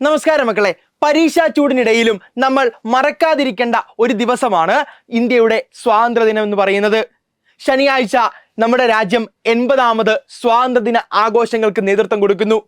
നമസ്കാരം മക്കളെ. പരീക്ഷാ ചൂടിനിടയിലും നമ്മൾ മറക്കാതിരിക്കേണ്ട ഒരു ദിവസമാണ് ഇന്ത്യയുടെ സ്വാതന്ത്ര്യദിനം എന്ന് പറയുന്നത്. ശനിയാഴ്ച നമ്മുടെ രാജ്യം 80ാമത് സ്വാതന്ത്ര്യദിന ആഘോഷങ്ങൾക്ക് നേതൃത്വം കൊടുക്കുന്നു.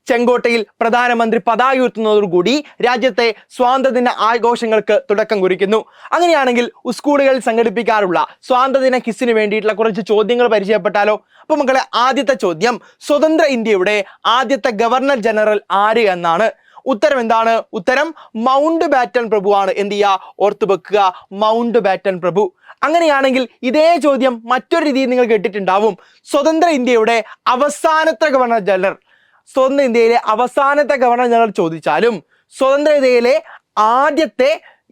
ചെങ്കോട്ടയിൽ പ്രധാനമന്ത്രി പതാക ഉയർത്തുന്നതോടുകൂടി രാജ്യത്തെ സ്വാതന്ത്ര്യദിന ആഘോഷങ്ങൾക്ക് തുടക്കം കുറിക്കുന്നു. അങ്ങനെയാണെങ്കിൽ സ്കൂളുകളിൽ സംഘടിപ്പിക്കാറുള്ള സ്വാതന്ത്ര്യദിന ക്വിസിന് വേണ്ടിയിട്ടുള്ള കുറച്ച് ചോദ്യങ്ങൾ പരിചയപ്പെട്ടാലോ? അപ്പൊ മക്കളെ, ആദ്യത്തെ ചോദ്യം, സ്വതന്ത്ര ഇന്ത്യയുടെ ആദ്യത്തെ ഗവർണർ ജനറൽ ആര് എന്നാണ്. ഉത്തരം എന്താണ്? ഉത്തരം മൗണ്ട് ബാറ്റൺ പ്രഭു ആണ്. എന്ത് ചെയ്യുക? ഓർത്തു വെക്കുക, മൗണ്ട് ബാറ്റൺ പ്രഭു. അങ്ങനെയാണെങ്കിൽ ഇതേ ചോദ്യം മറ്റൊരു രീതിയിൽ നിങ്ങൾ കേട്ടിട്ടുണ്ടാവും. സ്വതന്ത്ര ഇന്ത്യയുടെ അവസാനത്തെ ഗവർണർ ജനറൽ, സ്വതന്ത്ര ഇന്ത്യയിലെ അവസാനത്തെ ഗവർണർ ജനറൽ ചോദിച്ചാലും, സ്വതന്ത്ര ഇന്ത്യയിലെ ആദ്യത്തെ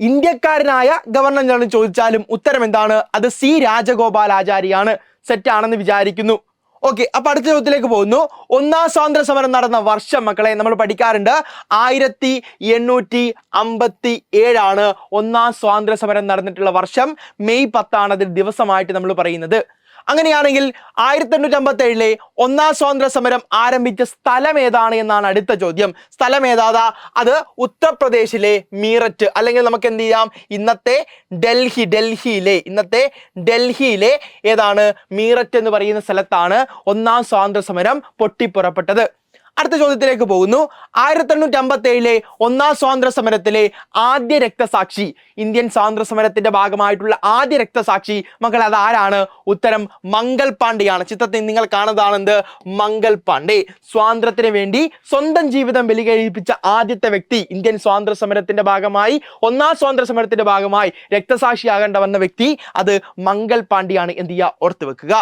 ഇന്ത്യക്കാരനായ ഗവർണർ ജനറൽ ചോദിച്ചാലും ഉത്തരം എന്താണ്? അത് സി രാജഗോപാലാചാരിയാണ്. സെറ്റ് ആണെന്ന് വിചാരിക്കുന്നു. ഓക്കെ, അപ്പൊ അടുത്ത ചോദ്യത്തിലേക്ക് പോകുന്നു. ഒന്നാം സ്വാതന്ത്ര്യ സമരം നടന്ന വർഷം മക്കളെ നമ്മൾ പഠിക്കാറുണ്ട്. 1857 ഒന്നാം സ്വാതന്ത്ര്യ സമരം നടന്നിട്ടുള്ള വർഷം. മെയ് 10 അതിൽ ദിവസമായിട്ട് നമ്മൾ പറയുന്നത്. അങ്ങനെയാണെങ്കിൽ 1857 ഒന്നാം സ്വാതന്ത്ര്യ സമരം ആരംഭിച്ച സ്ഥലം ഏതാണ് എന്നാണ് അടുത്ത ചോദ്യം. സ്ഥലം ഏതാ? അത് ഉത്തർപ്രദേശിലെ മീററ്റ്, അല്ലെങ്കിൽ നമുക്ക് എന്ത് ചെയ്യാം, ഇന്നത്തെ ഡൽഹിയിലെ ഏതാണ്? മീററ്റ് എന്ന് പറയുന്ന സ്ഥലത്താണ് ഒന്നാം സ്വാതന്ത്ര്യ സമരം പൊട്ടിപ്പുറപ്പെട്ടത്. അടുത്ത ചോദ്യത്തിലേക്ക് പോകുന്നു. 1857 ഒന്നാം സ്വാതന്ത്ര്യ സമരത്തിലെ ആദ്യ രക്തസാക്ഷി, ഇന്ത്യൻ സ്വാതന്ത്ര്യ സമരത്തിന്റെ ഭാഗമായിട്ടുള്ള ആദ്യ രക്തസാക്ഷി മക്കൾ അത് ആരാണ്? ഉത്തരം മംഗൾ പാണ്ഡെയാണ്. ചിത്രത്തിൽ നിങ്ങൾ കാണുന്നതാണെന്ത്? മംഗൾ പാണ്ഡെ. സ്വാതന്ത്ര്യത്തിന് വേണ്ടി സ്വന്തം ജീവിതം ബലികഴിപ്പിച്ച ആദ്യത്തെ വ്യക്തി, ഇന്ത്യൻ സ്വാതന്ത്ര്യ സമരത്തിന്റെ ഭാഗമായി, ഒന്നാം സ്വാതന്ത്ര്യ സമരത്തിന്റെ ഭാഗമായി രക്തസാക്ഷിയാകേണ്ട വന്ന വ്യക്തി അത് മംഗൾ പാണ്ഡെയാണ്. എന്ത് ചെയ്യുക? ഓർത്തു വെക്കുക.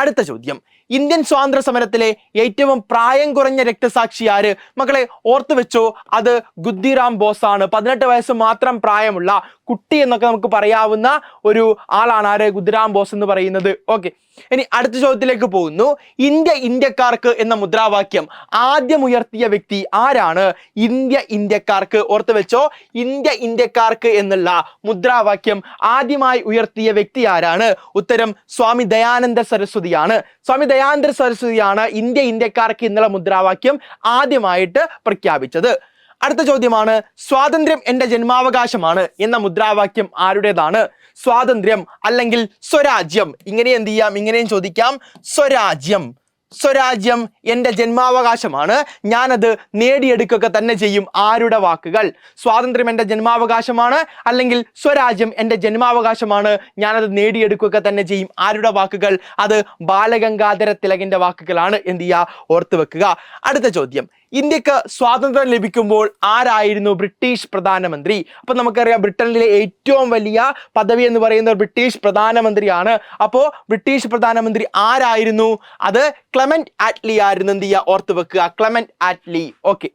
അടുത്ത ചോദ്യം, ഇന്ത്യൻ സ്വാതന്ത്ര്യ സമരത്തിലെ ഏറ്റവും പ്രായം കുറഞ്ഞ രക്തസാക്ഷി ആര്? മക്കളെ ഓർത്തു വെച്ചോ, അത് ഖുദ്ദിറാം ബോസ് ആണ്. 18 വയസ്സ് മാത്രം പ്രായമുള്ള കുട്ടി എന്നൊക്കെ നമുക്ക് പറയാവുന്ന ഒരു ആളാണ് ആര്? ഖുദ്ദിറാം ബോസ് എന്ന് പറയുന്നത്. ഓക്കെ, ഇനി അടുത്ത ചോദ്യത്തിലേക്ക് പോകുന്നു. ഇന്ത്യക്കാർക്ക് എന്ന മുദ്രാവാക്യം ആദ്യം ഉയർത്തിയ വ്യക്തി ആരാണ്? ഇന്ത്യക്കാർക്ക്. ഓർത്തു വെച്ചോ, ഇന്ത്യക്കാർക്ക് എന്നുള്ള മുദ്രാവാക്യം ആദ്യമായി ഉയർത്തിയ വ്യക്തി ആരാണ്? ഉത്തരം സ്വാമി ദയാനന്ദ സരസ്വതിയാണ്. സ്വാമി ദയാനന്ദ സരസ്വതിയാണ് ഇന്ത്യക്കാർക്ക് എന്നുള്ള മുദ്രാവാക്യം ആദ്യമായിട്ട് പ്രഖ്യാപിച്ചത്. അടുത്ത ചോദ്യമാണ്, സ്വാതന്ത്ര്യം എന്റെ ജന്മാവകാശമാണ് എന്ന മുദ്രാവാക്യം ആരുടേതാണ്? സ്വാതന്ത്ര്യം അല്ലെങ്കിൽ സ്വരാജ്യം, ഇങ്ങനെ എന്ത് ചെയ്യാം, ഇങ്ങനെയും ചോദിക്കാം. സ്വരാജ്യം എന്റെ ജന്മാവകാശമാണ്, ഞാനത് നേടിയെടുക്കുക തന്നെ ചെയ്യും. ആരുടെ വാക്കുകൾ? സ്വാതന്ത്ര്യം എന്റെ ജന്മാവകാശമാണ്, അല്ലെങ്കിൽ സ്വരാജ്യം എന്റെ ജന്മാവകാശമാണ്, ഞാനത് നേടിയെടുക്കുക തന്നെ ചെയ്യും. ആരുടെ വാക്കുകൾ? അത് ബാലഗംഗാധര തിലകന്റെ വാക്കുകളാണ്. എന്ത് ചെയ്യുക? ഓർത്തു വെക്കുക. അടുത്ത ചോദ്യം, ഇന്ത്യക്ക് സ്വാതന്ത്ര്യം ലഭിക്കുമ്പോൾ ആരായിരുന്നു ബ്രിട്ടീഷ് പ്രധാനമന്ത്രി? അപ്പൊ നമുക്കറിയാം, ബ്രിട്ടനിലെ ഏറ്റവും വലിയ പദവി എന്ന് പറയുന്നത് ബ്രിട്ടീഷ് പ്രധാനമന്ത്രിയാണ്. അപ്പോ ബ്രിട്ടീഷ് പ്രധാനമന്ത്രി ആരായിരുന്നു? അത് ക്ലെമന്റ് ആറ്റ്ലി ആയിരുന്നു. എന്ത് ചെയ്യുക? ഓർത്തു വെക്കുക, ക്ലെമന്റ് ആറ്റ്ലി. ഓക്കെ,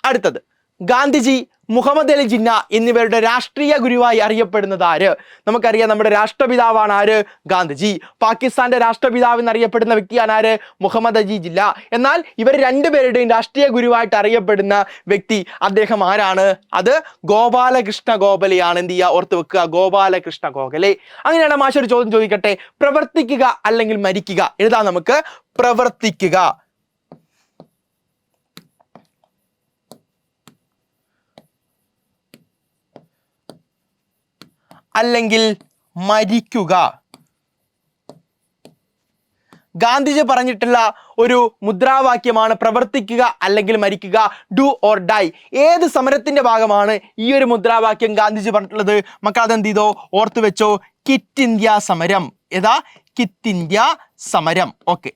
അടുത്തത്, ഗാന്ധിജി, മുഹമ്മദ് അലി ജിന്ന എന്നിവരുടെ രാഷ്ട്രീയ ഗുരുവായി അറിയപ്പെടുന്നത് ആര്? നമുക്കറിയാം, നമ്മുടെ രാഷ്ട്രപിതാവാണ് ആര്? ഗാന്ധിജി. പാകിസ്ഥാന്റെ രാഷ്ട്രപിതാവ് എന്നറിയപ്പെടുന്ന വ്യക്തിയാണ് ആര്? മുഹമ്മദ് അലി ജിന്ന. എന്നാൽ ഇവർ രണ്ടുപേരുടെയും രാഷ്ട്രീയ ഗുരുവായിട്ട് അറിയപ്പെടുന്ന വ്യക്തി അദ്ദേഹം ആരാണ്? അത് ഗോപാലകൃഷ്ണ ഗോഖലെയാണ്. എന്ത് ചെയ്യുക? ഓർത്ത് വെക്കുക, ഗോപാലകൃഷ്ണ ഗോഖലെ. അങ്ങനെയാണ് മാഷ് ഒരു ചോദ്യം ചോദിക്കട്ടെ, പ്രവർത്തിക്കുക അല്ലെങ്കിൽ മരിക്കുക? എഴുതാം നമുക്ക്, പ്രവർത്തിക്കുക അല്ലെങ്കിൽ മരിക്കുക. ഗാന്ധിജി പറഞ്ഞിട്ടുള്ള ഒരു മുദ്രാവാക്യമാണ് പ്രവർത്തിക്കുക അല്ലെങ്കിൽ മരിക്കുക, ഡു ഓർ ഡൈ. ഏത് സമരത്തിന്റെ ഭാഗമാണ് ഈ ഒരു മുദ്രാവാക്യം ഗാന്ധിജി പറഞ്ഞിട്ടുള്ളത്? മക്കൾ അതെന്ത് ചെയ്തോ? ഓർത്തു വെച്ചോ, ക്വിറ്റ് ഇന്ത്യ സമരം. ഏതാ? ക്വിറ്റ് ഇന്ത്യ സമരം. ഓക്കെ,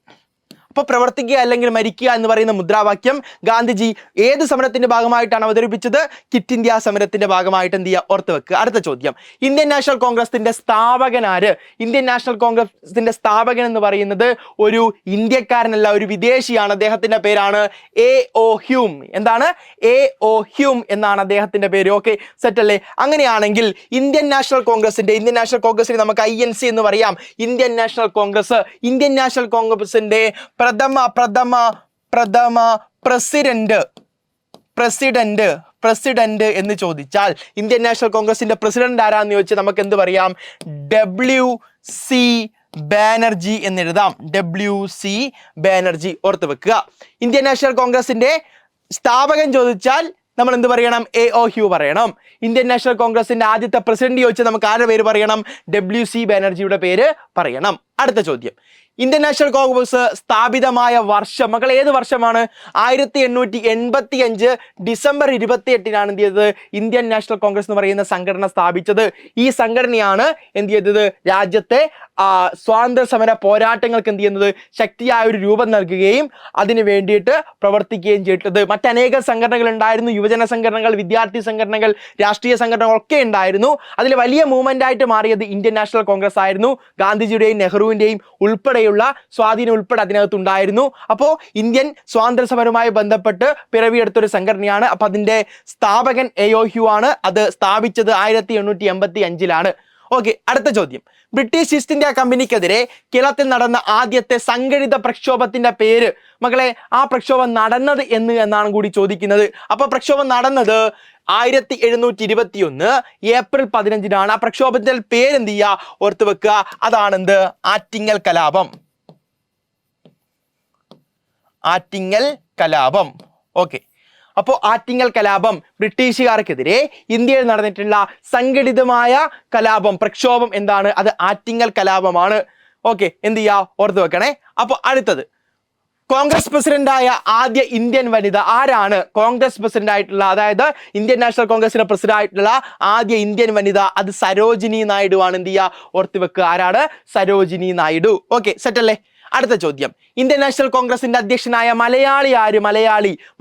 അപ്പൊ പ്രവർത്തിക്കുക അല്ലെങ്കിൽ മരിക്കുക എന്ന് പറയുന്ന മുദ്രാവാക്യം ഗാന്ധിജി ഏത് സമരത്തിന്റെ ഭാഗമായിട്ടാണ് അവതരിപ്പിച്ചത്? ക്വിറ്റ് ഇന്ത്യ സമരത്തിന്റെ ഭാഗമായിട്ട്. എന്ത് ചെയ്യുക? ഓർത്ത് വെക്കുക. അടുത്ത ചോദ്യം, ഇന്ത്യൻ നാഷണൽ കോൺഗ്രസിന്റെ സ്ഥാപകൻ ആര്? ഇന്ത്യൻ നാഷണൽ കോൺഗ്രസിന്റെ സ്ഥാപകൻ എന്ന് പറയുന്നത് ഒരു ഇന്ത്യക്കാരനല്ല, ഒരു വിദേശിയാണ്. അദ്ദേഹത്തിന്റെ പേരാണ് A.O. ഹ്യൂം. എന്താണ്? A.O. ഹ്യൂം എന്നാണ് അദ്ദേഹത്തിന്റെ പേര്. ഓക്കെ, സെറ്റ് അല്ലേ? അങ്ങനെയാണെങ്കിൽ ഇന്ത്യൻ നാഷണൽ കോൺഗ്രസിനെ നമുക്ക് INC എന്ന് പറയാം. ഇന്ത്യൻ നാഷണൽ കോൺഗ്രസിന്റെ പ്രഥമ പ്രസിഡന്റ് എന്ന് ചോദിച്ചാൽ ഇന്ത്യൻ നാഷണൽ കോൺഗ്രസിന്റെ പ്രസിഡന്റ് ആരാന്ന് ചോദിച്ചാൽ നമുക്ക് എന്ത് പറയാം? WC ബാനർജി എന്നെഴുതാം. WC ബാനർജി. ഓർത്ത് വെക്കുക. ഇന്ത്യൻ നാഷണൽ കോൺഗ്രസിന്റെ സ്ഥാപകൻ ചോദിച്ചാൽ നമ്മൾ എന്ത് പറയണം? AOHU പറയണം. ഇന്ത്യൻ നാഷണൽ കോൺഗ്രസിന്റെ ആദ്യത്തെ പ്രസിഡന്റ് ചോദിച്ചാൽ നമുക്ക് ആരുടെ പേര് പറയണം? WC ബാനർജിയുടെ പേര് പറയണം. അടുത്ത ചോദ്യം, ഇന്ത്യൻ നാഷണൽ കോൺഗ്രസ് സ്ഥാപിതമായ വർഷം മക്കൾ ഏത് വർഷമാണ്? 1885 ഡിസംബർ 28-നാണ് എന്ത് ചെയ്തത്? ഇന്ത്യൻ നാഷണൽ കോൺഗ്രസ് എന്ന് പറയുന്ന സംഘടന സ്ഥാപിച്ചത്. ഈ സംഘടനയാണ് എന്ത് ചെയ്തത്? രാജ്യത്തെ സ്വാതന്ത്ര്യ സമര പോരാട്ടങ്ങൾക്ക് എന്ത് ചെയ്യുന്നത്? ശക്തിയായ ഒരു രൂപം നൽകുകയും അതിന് വേണ്ടിയിട്ട് പ്രവർത്തിക്കുകയും ചെയ്തിട്ടത്. മറ്റനേക സംഘടനകൾ ഉണ്ടായിരുന്നു. യുവജന സംഘടനകൾ, വിദ്യാർത്ഥി സംഘടനകൾ, രാഷ്ട്രീയ സംഘടനകൾ ഒക്കെ ഉണ്ടായിരുന്നു. അതിൽ വലിയ മൂവ്മെന്റ് ആയിട്ട് മാറിയത് ഇന്ത്യൻ നാഷണൽ കോൺഗ്രസ് ആയിരുന്നു. ഗാന്ധിജിയുടെയും നെഹ്റുവിന്റെയും ഉൾപ്പെടെയുള്ള സ്വാധീനം ഉൾപ്പെടെ അതിനകത്ത് ഉണ്ടായിരുന്നു. അപ്പോൾ ഇന്ത്യൻ സ്വാതന്ത്ര്യ സമരവുമായി ബന്ധപ്പെട്ട് പിറവിയെടുത്തൊരു സംഘടനയാണ്. അപ്പൊ അതിന്റെ സ്ഥാപകൻ AOHU ആണ്. അത് സ്ഥാപിച്ചത് 1885-ലാണ്. ഓക്കെ, അടുത്ത ചോദ്യം, ബ്രിട്ടീഷ് ഈസ്റ്റ് ഇന്ത്യ കമ്പനിക്കെതിരെ കേരളത്തിൽ നടന്ന ആദ്യത്തെ സംഘടിത പ്രക്ഷോഭത്തിന്റെ പേര് മക്കളെ, ആ പ്രക്ഷോഭം നടന്നത് എന്നാണ് കൂടി ചോദിക്കുന്നത്. അപ്പൊ പ്രക്ഷോഭം നടന്നത് 1721 ഏപ്രിൽ 15-നാണ്. ആ പ്രക്ഷോഭത്തിന്റെ പേരെന്ത് ചെയ്യുക? ഓർത്ത് വെക്കുക. അതാണെന്ത്? ആറ്റിങ്ങൽ കലാപം. ആറ്റിങ്ങൽ കലാപം. ഓക്കെ, അപ്പോൾ ആറ്റിങ്ങൽ കലാപം ബ്രിട്ടീഷുകാർക്കെതിരെ ഇന്ത്യയിൽ നടന്നിട്ടുള്ള സംഘടിതമായ കലാപം, പ്രക്ഷോഭം എന്താണ്? അത് ആറ്റിങ്ങൽ കലാപമാണ്. ഓക്കെ, എന്ത് ചെയ്യുക? ഓർത്ത് വെക്കണേ. അപ്പോൾ അടുത്തത്, കോൺഗ്രസ് പ്രസിഡന്റായ ആദ്യ ഇന്ത്യൻ വനിത ആരാണ്? കോൺഗ്രസ് പ്രസിഡന്റ് ആയിട്ടുള്ള, അതായത് ഇന്ത്യൻ നാഷണൽ കോൺഗ്രസിന്റെ പ്രസിഡന്റ് ആയിട്ടുള്ള ആദ്യ ഇന്ത്യൻ വനിത അത് സരോജിനി നായിഡു ആണ്. എന്ത് ചെയ്യുക? ഓർത്ത് വെക്കുക. ആരാണ്? സരോജിനി നായിഡു. ഓക്കെ, സെറ്റ് അല്ലേ? അടുത്ത ചോദ്യം, ഇന്ത്യൻ നാഷണൽ കോൺഗ്രസിന്റെ അധ്യക്ഷനായ മലയാളി ആര്?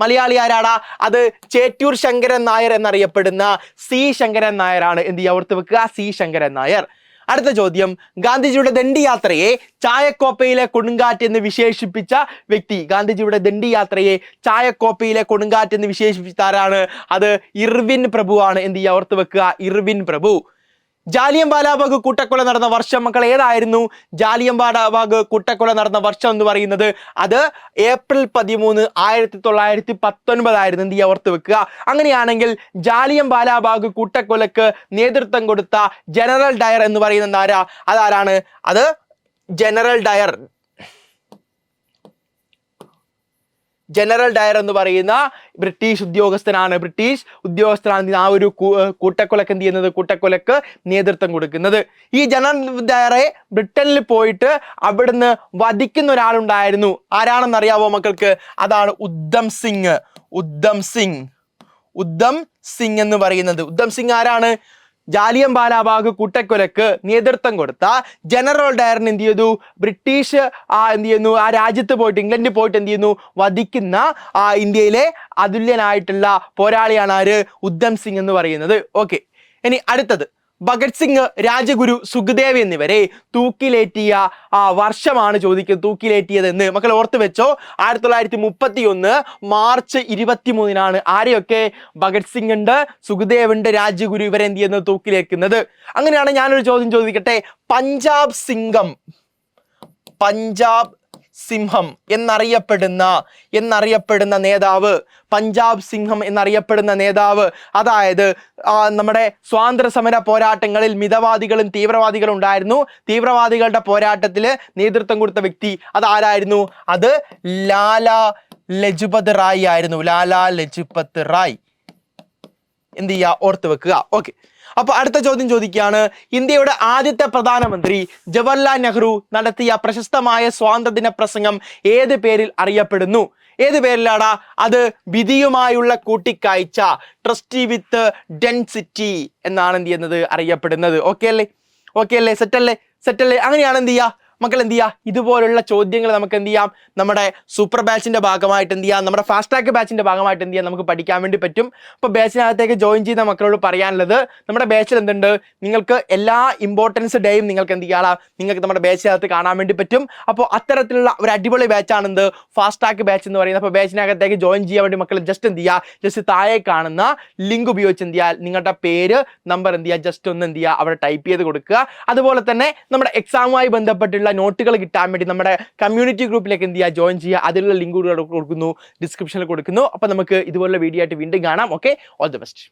മലയാളി ആരാടാ? അത് ചേറ്റൂർ ശങ്കരൻ നായർ എന്നറിയപ്പെടുന്ന C ശങ്കരൻ നായരാണ്. എന്ത് ചെയ്യുക? ഓർത്ത് വെക്കുക. C ശങ്കരൻ നായർ. അടുത്ത ചോദ്യം, ഗാന്ധിജിയുടെ ദണ്ഡിയാത്രയെ ചായക്കോപ്പയിലെ കൊടുങ്കാറ്റ് എന്ന് വിശേഷിപ്പിച്ച വ്യക്തി. ഗാന്ധിജിയുടെ ദണ്ഡിയാത്രയെ ചായക്കോപ്പയിലെ കൊടുങ്കാറ്റ് എന്ന് വിശേഷിപ്പിച്ച ആരാണ്? അത് ഇർവിൻ പ്രഭു ആണ്. എന്ത് ചെയ്യുക? ഓർത്ത് വെക്കുക. ഇർവിൻ പ്രഭു. ജാലിയൻ വാലാബാഗ് കൂട്ടക്കൊല നടന്ന വർഷം മക്കൾ ഏതായിരുന്നു? ജാലിയൻ വാലാബാഗ് കൂട്ടക്കൊല നടന്ന വർഷം എന്ന് പറയുന്നത് അത് ഏപ്രിൽ 13, 1919 ആയിരുന്നു. എന്ത് ചെയ്യുക? ഓർത്ത് വെക്കുക. അങ്ങനെയാണെങ്കിൽ ജാലിയൻ വാലാബാഗ് കൂട്ടക്കൊലക്ക് നേതൃത്വം കൊടുത്ത ജനറൽ ഡയർ എന്ന് പറയുന്നത് ആരാ? അതാരാണ്? അത് ജനറൽ ഡയർ. ജനറൽ ഡയർ എന്ന് പറയുന്ന ബ്രിട്ടീഷ് ഉദ്യോഗസ്ഥനാണ്. ആ ഒരു കൂട്ടക്കൊലക്ക് എന്ത് ചെയ്യുന്നത്? കൂട്ടക്കൊലക്ക് നേതൃത്വം കൊടുക്കുന്നത്. ഈ ജനറൽ ഡയറെ ബ്രിട്ടനിൽ പോയിട്ട് അവിടുന്ന് വധിക്കുന്ന ഒരാളുണ്ടായിരുന്നു. ആരാണെന്ന് അറിയാവോ മക്കൾക്ക്? അതാണ് ഉദ്ധം സിംഗ് എന്ന് പറയുന്നത്. ഉദ്ധം സിംഗ് ആരാണ്? ജാലിയൻ വാലാബാഗ് കൂട്ടക്കൊലക്ക് നേതൃത്വം കൊടുത്ത ജനറൽ ഡയറിന് എന്ത് ചെയ്തു? ബ്രിട്ടീഷ് എന്ത് ചെയ്യുന്നു? ആ രാജ്യത്ത് പോയിട്ട്, ഇംഗ്ലണ്ടിൽ പോയിട്ട് എന്ത് ചെയ്യുന്നു? വധിക്കുന്ന ഇന്ത്യയിലെ അതുല്യനായിട്ടുള്ള പോരാളിയാണ് ആര്? ഉദ്ധം സിംഗ് എന്ന് പറയുന്നത്. ഓക്കെ, ഇനി അടുത്തത്, ഭഗത് സിംഗ്, രാജഗുരു, സുഖദേവ് എന്നിവരെ തൂക്കിലേറ്റിയ വർഷമാണ് ചോദിക്കുന്നത്. തൂക്കിലേറ്റിയത് എന്ന് മക്കൾ ഓർത്ത് വെച്ചോ. 1931 മാർച്ച് 23-നാണ്. ആരെയൊക്കെ? ഭഗത് സിംഗ് ഉണ്ട്, സുഖദേവ് ഉണ്ട്, രാജഗുരു, ഇവരെ എന്ത് ചെയ്യുന്നത്? തൂക്കിലേക്കുന്നത്. അങ്ങനെയാണ് ഞാനൊരു ചോദ്യം ചോദിക്കട്ടെ. പഞ്ചാബ് സിംഹം എന്നറിയപ്പെടുന്ന നേതാവ്, പഞ്ചാബ് സിംഹം എന്നറിയപ്പെടുന്ന നേതാവ്, അതായത് നമ്മുടെ സ്വാതന്ത്ര്യ സമര പോരാട്ടങ്ങളിൽ മിതവാദികളും തീവ്രവാദികളും ഉണ്ടായിരുന്നു. തീവ്രവാദികളുടെ പോരാട്ടത്തിൽ നേതൃത്വം കൊടുത്ത വ്യക്തി അത് ആരായിരുന്നു? അത് ലാലാ ലജ്പത് റായ് ആയിരുന്നു. ലാലാ ലജ്പത് റായ്. എന്ത് ചെയ്യുക? ഓർത്ത് വെക്കുക. ഓക്കെ, അപ്പൊ അടുത്ത ചോദ്യം ചോദിക്കുകയാണ്, ഇന്ത്യയുടെ ആദ്യത്തെ പ്രധാനമന്ത്രി ജവഹർലാൽ നെഹ്റു നടത്തിയ പ്രശസ്തമായ സ്വാതന്ത്ര്യദിന പ്രസംഗം ഏത് പേരിൽ അറിയപ്പെടുന്നു? ഏത് പേരിലാടാ? അത് വിധിയുമായുള്ള കൂട്ടിക്കാഴ്ച, ട്രസ്റ്റി വിത്ത് ഡെൻസിറ്റി എന്നാണ് എന്ത് ചെയ്യുന്നത്? അറിയപ്പെടുന്നത്. ഓക്കെ അല്ലേ? സെറ്റല്ലേ? അങ്ങനെയാണ് എന്ത് ചെയ്യുക മക്കൾ? എന്ത് ചെയ്യുക? ഇതുപോലുള്ള ചോദ്യങ്ങൾ നമുക്ക് എന്ത് ചെയ്യാം? നമ്മുടെ സൂപ്പർ ബാച്ചിന്റെ ഭാഗമായിട്ട് എന്ത് ചെയ്യാം? നമ്മുടെ ഫാസ്റ്റ് ട്രാക്ക് ബാച്ചിന്റെ ഭാഗമായിട്ട് എന്ത് ചെയ്യാം? നമുക്ക് പഠിക്കാൻ വേണ്ടി പറ്റും. അപ്പോൾ ബാച്ചിനകത്തേക്ക് ജോയിൻ ചെയ്യുന്ന മക്കളോട് പറയാനുള്ളത്, നമ്മുടെ ബാച്ചിൽ എന്തുണ്ട്? നിങ്ങൾക്ക് എല്ലാ ഇമ്പോർട്ടൻസ് ഡേയും നിങ്ങൾക്ക് എന്ത് ചെയ്യാം? നിങ്ങൾക്ക് നമ്മുടെ ബാച്ചിനകത്ത് കാണാൻ വേണ്ടി പറ്റും. അപ്പോൾ അത്തരത്തിലുള്ള ഒരു അടിപൊളി ബാച്ചാണ് എന്ത്? ഫാസ്റ്റ് ട്രാക്ക് ബാച്ച് എന്ന് പറയുന്നത്. അപ്പോൾ ബാച്ചിനകത്തേക്ക് ജോയിൻ ചെയ്യാൻ വേണ്ടി മക്കൾ ജസ്റ്റ് എന്ത് ചെയ്യുക? ജസ്റ്റ് താഴെ കാണുന്ന ലിങ്ക് ഉപയോഗിച്ച് എന്ത് ചെയ്യുക? നിങ്ങളുടെ പേര്, നമ്പർ എന്ത് ചെയ്യുക? ജസ്റ്റ് ഒന്ന് എന്ത് ചെയ്യുക? അവിടെ ടൈപ്പ് ചെയ്ത് കൊടുക്കുക. അതുപോലെ തന്നെ നമ്മുടെ എക്സാമുമായി ബന്ധപ്പെട്ടുള്ള നോട്ടുകൾ കിട്ടാൻ വേണ്ടി നമ്മുടെ കമ്മ്യൂണിറ്റി ഗ്രൂപ്പിലേക്ക് എന്ത് ചെയ്യുക? ജോയിൻ ചെയ്യുക. അതിലുള്ള ലിങ്ക് കൊടുക്കുന്നു, ഡിസ്ക്രിപ്ഷനിൽ കൊടുക്കുന്നു. അപ്പോൾ നമുക്ക് ഇതുപോലുള്ള വീഡിയോ ആയിട്ട് വീണ്ടും കാണാം. Okay, all the best.